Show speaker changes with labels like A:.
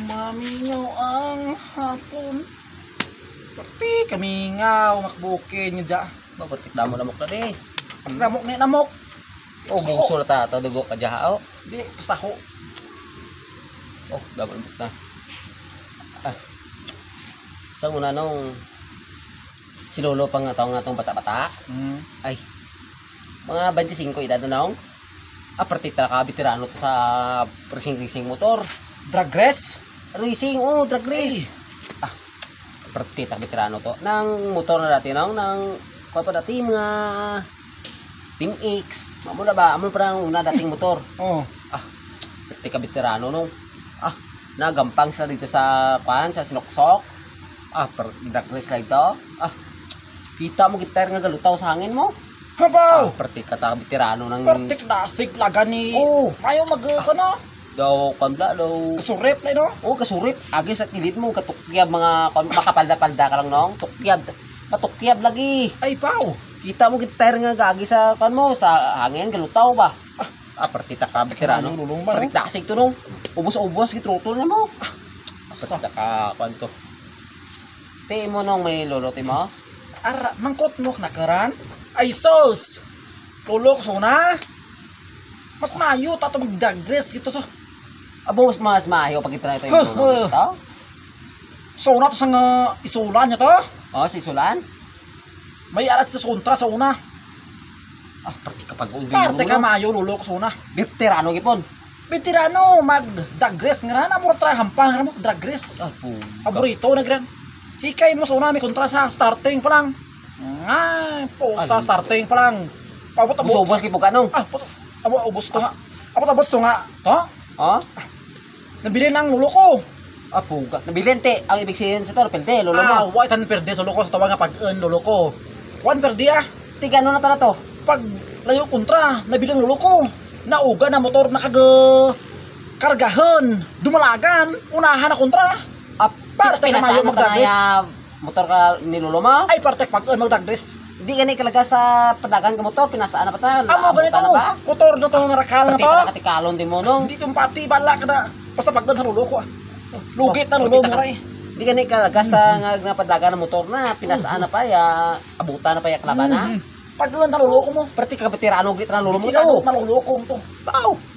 A: Mamingaw ang hapon. Pati kamingaw, makbukin niya dyan.
B: Bakit damo-damok na di?
A: Namok ni namok.
B: Oh, buso na ta. Dugo ka dyan. Oh,
A: Di, kasaho.
B: damok na. Ah. Sa una nung sinulo pang nga tong bata-bata. Ay, mga 25 edad na nung. Partita ka, veterano to sa racing motor.
A: Drag race?
B: Racing, drag race. Partita veterano to. Nang motor na dati nung, nang kung pa dati mga Team X. Mamo na ba? Amo parang una dating motor. Partita veterano nung. Nagampang sila dito sa sa sinuksok. Drag race lang ito. Kita mo gitar nga galutaw sa hangin mo.
A: Habaw!
B: Partita ta veterano ng
A: Partik nasig laga ni... Mayo mag-ka na.
B: daw kanda daw
A: Kasurip na no?
B: kasurip agi sa kilid mo katukyab mga makapalda-palda ka lang nong katukyab lagi
A: Ay, pao!
B: kita mo gitar nga gagi sa mo sa hangin galutaw ba partita ka veterano
A: Lulong ba, no?
B: partiktasig to nung ubos gitrutol na mo partita ka kwanto ti mo nong may lolote mo
A: Ara, mangkot mo nakaran? Ay, sos! Lulok, so na? Mas mayo, tato mag-drag race ito so.
B: abo mas maayo pag ito na ito yung lolo dito
A: So na to sa nga isulan niya to.
B: si Sulan
A: May alat ito sa kontra sa una.
B: partika pag
A: Parte ka mayo, lulok, so na.
B: veterano gipon
A: Veterano, mag-drag race nga na. Amor try, hampang nga mo, drag race. Paborito na gran. Hikay mo, so na, may kontra sa starting pa lang. Sa starting pa lang. Pabot-abot.
B: ubos kipo kanong
A: Abot-abot to nga. Abot-abot to nga. To? Nabili ng lulo ko.
B: Puga. Nabiliente. Ang ibig sabihin sa to, pelde, lolo mo.
A: White and perde sa lulo ko. Sa tawa nga pag-earn lulo ko. One perde
B: Tiga ano na to na to?
A: Pag layo kontra, nabili ng lulo ko. Nauga na motor na kargahan. Dumalagan. Unahan na kontra. Parte ka mayo mag-drag
B: motor ka ni lolo mo?
A: Ay, parte pag-earn mag-drag race.
B: Hindi gani kalaga sa padagan ka motor, pinasaan na pa tayo.
A: Ganito. Motor na to, marakal na
B: Pati
A: to.
B: ka nakatikalon din mo nung.
A: Hindi itong pati, bala ka na. Basta pag-earn sa lulo ko. Lugit na lulo mo rin.
B: Hindi gani kalaga sa nga padagan ng motor na, pinasaan na pa ya, abutan na pa ya klaban na.
A: Pag-earn sa lulo ko mo.
B: Pati ka veterano git na lolo mo
A: Hindi na
B: to.
A: lulo ko mo to.
B: Bao.